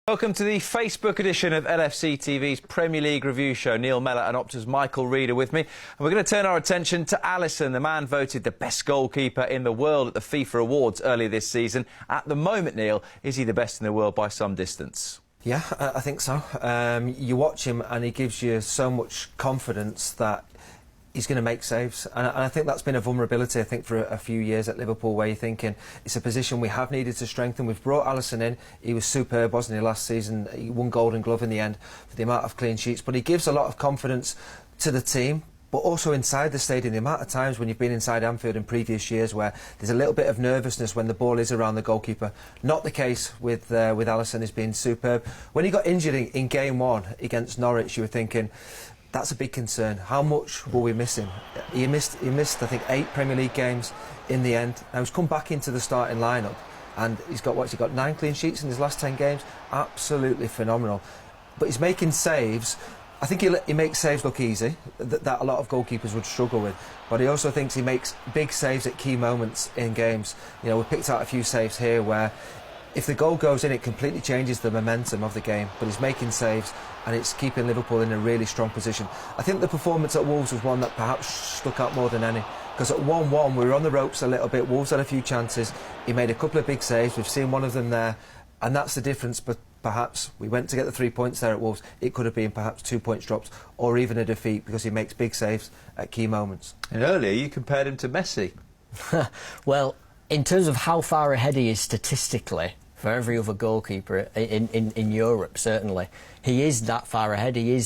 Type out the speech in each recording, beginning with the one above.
Welcome to the Facebook edition of LFC TV's Premier League review show. Neil Mellor and Opta's Michael Reader with me. And we're going to turn our attention to Alisson, the man voted the best goalkeeper in the world at the FIFA Awards earlier this season. At the moment, Neil, is he the best in the world by some distance? Yeah, I think so. You watch him and he gives you so much confidence that he's going to make saves, and I think that's been a vulnerability, I think, for a few years at Liverpool, where you're thinking it's a position we have needed to strengthen. We've brought Alisson in. He was superb, wasn't he, last season? He won Golden Glove in the end for the amount of clean sheets, but he gives a lot of confidence to the team, but also inside the stadium. The amount of times when you've been inside Anfield in previous years where there's a little bit of nervousness when the ball is around the goalkeeper. Not the case with Alisson. He's been superb. When he got injured in game one against Norwich, you were thinking, that's a big concern. How much will we miss him? He missed, I think, 8 Premier League games in the end. Now he's come back into the starting lineup, and he's got 9 clean sheets in his last 10 games. Absolutely phenomenal. But he's making saves. I think he makes saves look easy, that a lot of goalkeepers would struggle with. But he also thinks he makes big saves at key moments in games. You know, we picked out a few saves here where if the goal goes in, it completely changes the momentum of the game. But he's making saves, and it's keeping Liverpool in a really strong position. I think the performance at Wolves was one that perhaps stuck out more than any, because at 1-1 we were on the ropes a little bit. Wolves had a few chances. He made a couple of big saves. We've seen one of them there, and that's the difference. But perhaps we went to get the 3 points there at Wolves. It could have been perhaps 2 points dropped, or even a defeat, because he makes big saves at key moments. And earlier you compared him to Messi. Well, in terms of how far ahead he is statistically for every other goalkeeper in Europe, certainly, he is that far ahead. He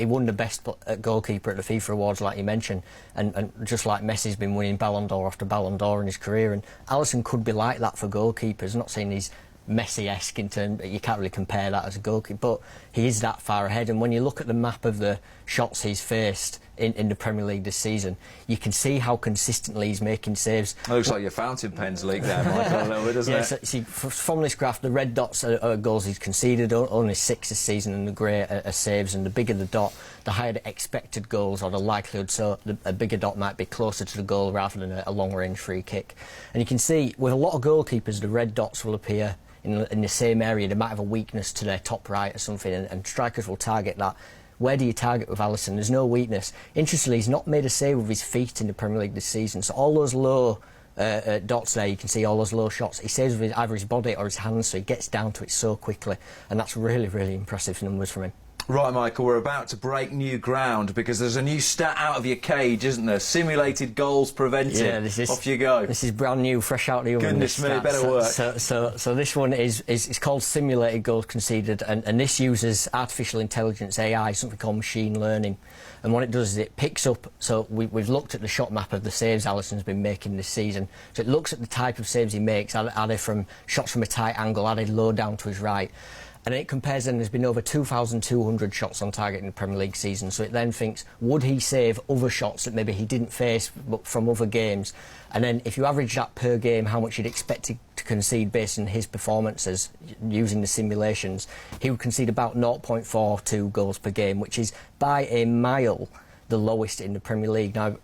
won the best goalkeeper at the FIFA Awards, like you mentioned, and just like Messi's been winning Ballon d'Or after Ballon d'Or in his career, and Alisson could be like that for goalkeepers. I'm not saying he's Messi-esque in terms, you can't really compare that as a goalkeeper, but he is that far ahead. And when you look at the map of the shots he's faced in the Premier League this season, you can see how consistently he's making saves. It looks like your fountain pen's leaked there, Michael, a little bit, doesn't it? So, see, from this graph, the red dots are goals he's conceded, only 6 this season, and the grey are saves, and the bigger the dot, the higher the expected goals or the likelihood, so a bigger dot might be closer to the goal rather than a long-range free kick. And you can see, with a lot of goalkeepers, the red dots will appear in the same area. They might have a weakness to their top right or something, and strikers will target that. Where do you target with Alisson? There's no weakness. Interestingly, he's not made a save with his feet in the Premier League this season, so all those low dots there, you can see all those low shots, he saves with either his body or his hands, so he gets down to it so quickly, and that's really, really impressive numbers from him. Right, Michael, we're about to break new ground because there's a new stat out of your cage, isn't there? Simulated goals prevented. Yeah, Off you go. This is brand new, fresh out of the oven. Goodness me, better work. So this one is called simulated goals conceded, and this uses artificial intelligence, AI, something called machine learning. And what it does is it picks up, so we've looked at the shot map of the saves Alisson's been making this season. So it looks at the type of saves he makes. Are they from shots from a tight angle? Are they low down to his right? And it compares them. There's been over 2,200 shots on target in the Premier League season, so it then thinks, would he save other shots that maybe he didn't face but from other games? And then if you average that per game, how much you'd expect to concede based on his performances using the simulations, he would concede about 0.42 goals per game, which is by a mile the lowest in the Premier League. Now,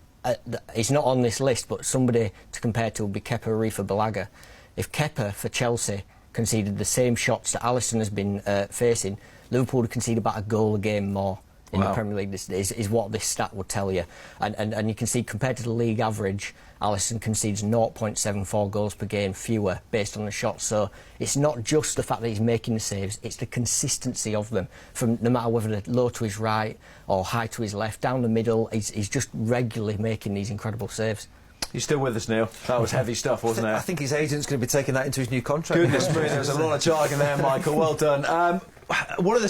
he's not on this list, but somebody to compare to would be Kepa Arrizabalaga. If Kepa for Chelsea conceded the same shots that Alisson has been facing, Liverpool would concede about a goal a game more in the Premier League. This is what this stat would tell you. And you can see, compared to the league average, Alisson concedes 0.74 goals per game fewer based on the shots. So it's not just the fact that he's making the saves, it's the consistency of them, from no matter whether they're low to his right or high to his left, down the middle. He's just regularly making these incredible saves. You're still with us, Neil? That was heavy stuff, wasn't it? I think his agent's going to be taking that into his new contract. Goodness me, there was a lot of jargon there, Michael. Well done. What are the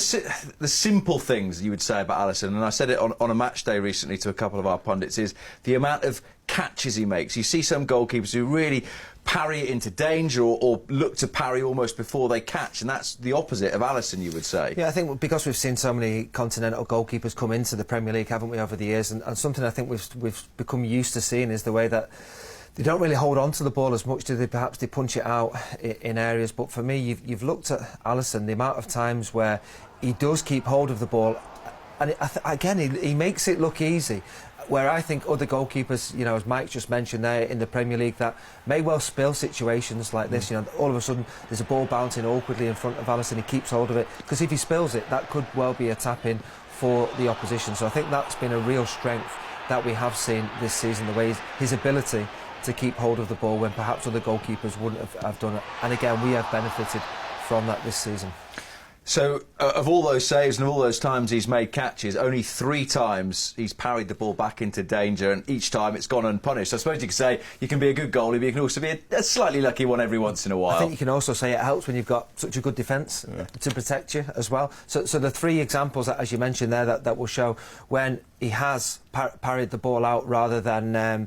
simple things you would say about Alisson? And I said it on a match day recently to a couple of our pundits, is the amount of catches he makes. You see some goalkeepers who really parry it into danger or look to parry almost before they catch, and that's the opposite of Alisson, you would say. Yeah, I think because we've seen so many continental goalkeepers come into the Premier League, haven't we, over the years, and something I think we've become used to seeing is the way that they don't really hold on to the ball as much, do they? Perhaps they punch it out in areas. But for me, you've looked at Alisson, the amount of times where he does keep hold of the ball, and again, he makes it look easy. where I think other goalkeepers, you know, as Mike just mentioned there in the Premier League, that may well spill situations like this. You know, all of a sudden there's a ball bouncing awkwardly in front of Alisson, he keeps hold of it, because if he spills it, that could well be a tap-in for the opposition. So I think that's been a real strength that we have seen this season, the way his ability to keep hold of the ball when perhaps other goalkeepers wouldn't have done it. And again, we have benefited from that this season. So, of all those saves and all those times he's made catches, only 3 times he's parried the ball back into danger, and each time it's gone unpunished. I suppose you could say you can be a good goalie, but you can also be a slightly lucky one every once in a while. I think you can also say it helps when you've got such a good defence to protect you as well. So the 3 examples, that, as you mentioned there, that will show when he has parried the ball out rather than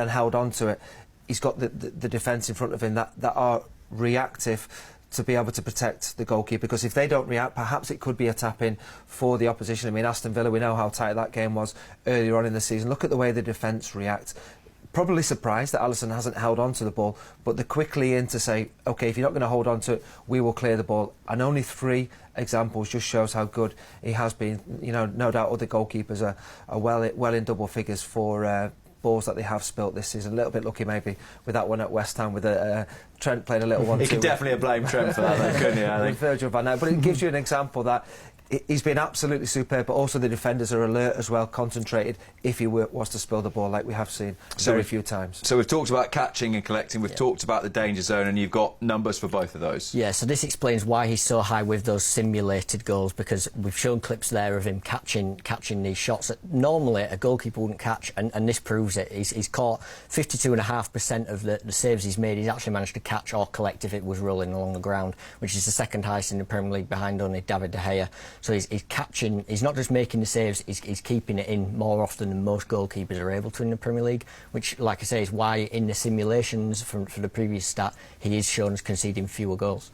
held on to it, he's got the defence in front of him that are reactive to be able to protect the goalkeeper, because if they don't react, perhaps it could be a tap-in for the opposition. I mean, Aston Villa, we know how tight that game was earlier on in the season. Look at the way the defence react. Probably surprised that Alisson hasn't held on to the ball, but they're quickly in to say, OK, if you're not going to hold on to it, we will clear the ball. And only 3 examples just shows how good he has been. You know, no doubt other goalkeepers are well in double figures for balls that they have spilt this season. A little bit lucky maybe with that one at West Ham, with Trent playing a little one. You could definitely blame Trent for that, though, couldn't you? I think. Virgil van Dijk. But it gives you an example that he's been absolutely superb, but also the defenders are alert as well, concentrated if he was to spill the ball, like we have seen very few times. So we've talked about catching and collecting, we've talked about the danger zone, and you've got numbers for both of those. Yeah, so this explains why he's so high with those simulated goals, because we've shown clips there of him catching these shots that normally a goalkeeper wouldn't catch, and this proves it. He's caught 52.5% of the saves he's made. He's actually managed to catch or collect if it was rolling along the ground, which is the second highest in the Premier League, behind only David De Gea. So he's catching, he's not just making the saves, he's keeping it in more often than most goalkeepers are able to in the Premier League, which, like I say, is why in the simulations for the previous stat, he is shown as conceding fewer goals.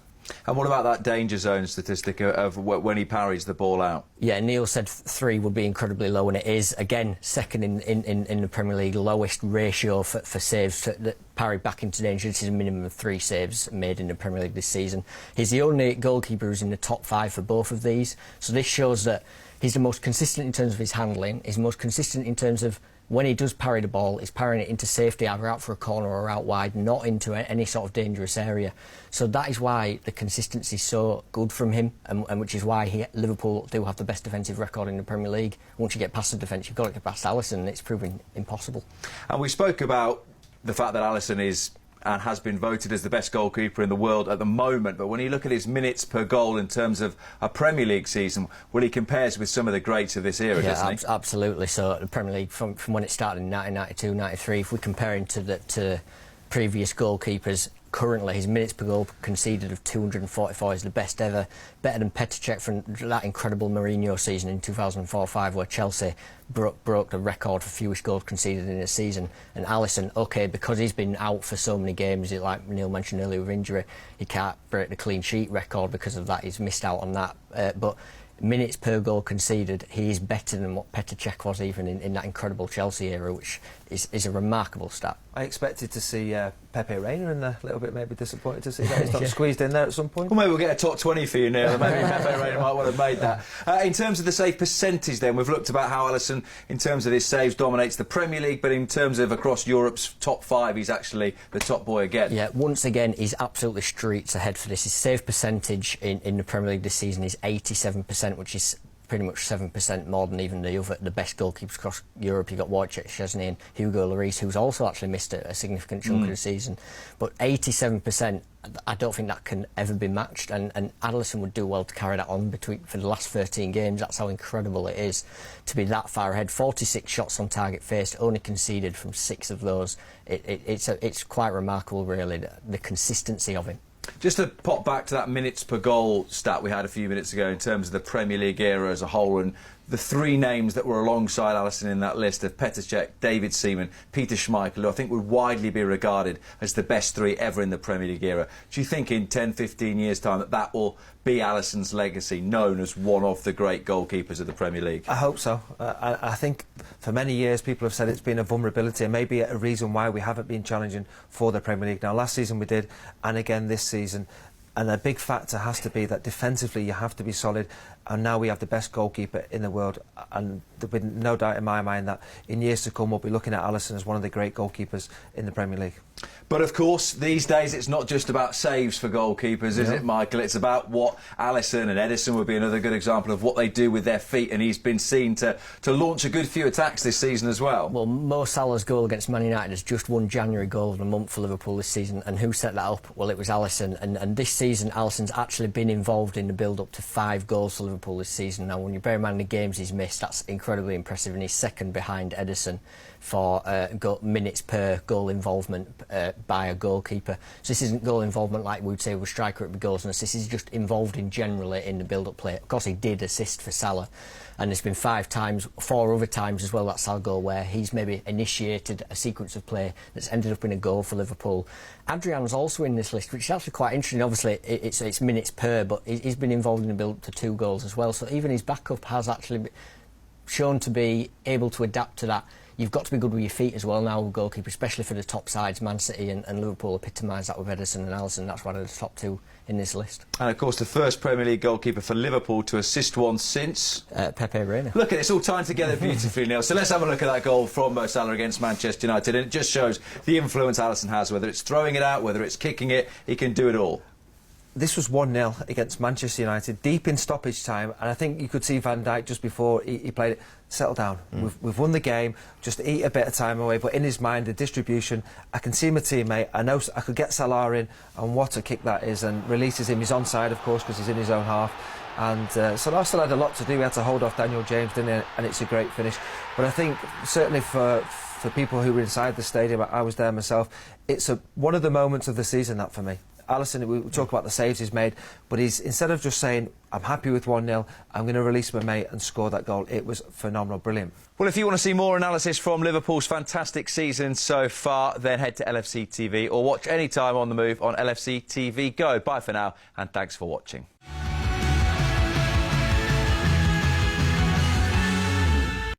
And what about that danger zone statistic of when he parries the ball out? Yeah, Neil said 3 would be incredibly low, and it is, again, second in the Premier League, lowest ratio for saves that parry back into danger. This is a minimum of 3 saves made in the Premier League this season. He's the only goalkeeper who's in the top 5 for both of these, so this shows that he's the most consistent in terms of his handling, he's most consistent in terms of when he does parry the ball, he's parrying it into safety, either out for a corner or out wide, not into any sort of dangerous area. So that is why the consistency is so good from him, and which is why Liverpool do have the best defensive record in the Premier League. Once you get past the defence, you've got to get past Alisson, and it's proving impossible. And we spoke about the fact that Alisson is and has been voted as the best goalkeeper in the world at the moment, but when you look at his minutes per goal in terms of a Premier League season, well, he compares with some of the greats of this era, doesn't he? Absolutely. So the Premier League, from when it started in 1992-93, if we compare him to previous goalkeepers, currently his minutes per goal conceded of 244 is the best ever, better than Petr Cech from that incredible Mourinho season in 2004-05, where Chelsea broke the record for fewest goals conceded in a season. And Alisson, OK, because he's been out for so many games, like Neil mentioned earlier with injury, he can't break the clean sheet record because of that. He's missed out on that. But minutes per goal conceded, he is better than what Petr Cech was even in that incredible Chelsea era, which is a remarkable stat. I expected to see Pepe Reina in there, a little bit maybe disappointed to see that he's not squeezed in there at some point. Well, maybe we'll get a top 20 for you, Neil. Maybe Pepe Reina might want to have made that. In terms of the save percentage then, we've looked about how Alisson, in terms of his saves, dominates the Premier League, but in terms of across Europe's top 5, he's actually the top boy again. Yeah, once again, he's absolutely streets ahead for this. His save percentage in the Premier League this season is 87%, which is pretty much 7% more than even the best goalkeepers across Europe. You've got Wojciech Szczesny and Hugo Lloris, who's also actually missed a significant chunk of the season. But 87%, I don't think that can ever be matched, and Alisson would do well to carry that on for the last 13 games. That's how incredible it is to be that far ahead. 46 shots on target faced, only conceded from 6 of those. It's quite remarkable, really, the consistency of him. Just to pop back to that minutes per goal stat we had a few minutes ago in terms of the Premier League era as a whole, and the 3 names that were alongside Alisson in that list of Petr Cech, David Seaman, Peter Schmeichel, who I think would widely be regarded as the best 3 ever in the Premier League era. Do you think in 10, 15 years' time that will be Alisson's legacy, known as one of the great goalkeepers of the Premier League? I hope so. I think for many years people have said it's been a vulnerability and maybe a reason why we haven't been challenging for the Premier League. Now, last season we did, and again this season. And a big factor has to be that defensively you have to be solid. And now we have the best goalkeeper in the world. And there'll be no doubt in my mind that in years to come we'll be looking at Alisson as one of the great goalkeepers in the Premier League. But of course, these days it's not just about saves for goalkeepers, is it, Michael? It's about what Alisson and Edison would be another good example of what they do with their feet, and he's been seen to launch a good few attacks this season as well. Well, Mo Salah's goal against Man United is just one January goal of the month for Liverpool this season, and who set that up? Well, it was Alisson, and this season Alisson's actually been involved in the build-up to 5 goals for Liverpool this season. Now, when you bear in mind the games he's missed, that's incredibly impressive, and he's second behind Edison for minutes per goal involvement by a goalkeeper. So this isn't goal involvement like we would say with a striker, it would be goals and assists. He's just involved in generally in the build-up play. Of course, he did assist for Salah, and there's been 4 other times as well, that Salah goal, where he's maybe initiated a sequence of play that's ended up in a goal for Liverpool. Adrian's also in this list, which is actually quite interesting. Obviously, it's minutes per, but he's been involved in the build-up to 2 goals as well. So even his backup has actually shown to be able to adapt to that. You've got to be good with your feet as well now, goalkeeper, especially for the top sides. Man City and Liverpool epitomise that with Edison and Alisson. That's one of the top 2 in this list. And of course, the first Premier League goalkeeper for Liverpool to assist one since Pepe Reina. Look at it, it's all tying together beautifully, Neil. So let's have a look at that goal from Mo Salah against Manchester United, and it just shows the influence Alisson has. Whether it's throwing it out, whether it's kicking it, he can do it all. This was 1-0 against Manchester United, deep in stoppage time, and I think you could see Van Dijk just before he played it. Settle down. We've won the game. Just eat a bit of time away. But in his mind, the distribution, I can see my teammate. I know I could get Salah in, and what a kick that is, and releases him. He's onside, of course, because he's in his own half. And Salah still had a lot to do. He had to hold off Daniel James, didn't he? And it's a great finish. But I think certainly for people who were inside the stadium, I was there myself. It's one of the moments of the season, that for me. Alisson, we talk about the saves he's made, but he's, instead of just saying, I'm happy with 1-0, I'm going to release my mate and score that goal, it was phenomenal, brilliant. Well, if you want to see more analysis from Liverpool's fantastic season so far, then head to LFC TV or watch any time on the move on LFC TV Go. Bye for now, and thanks for watching.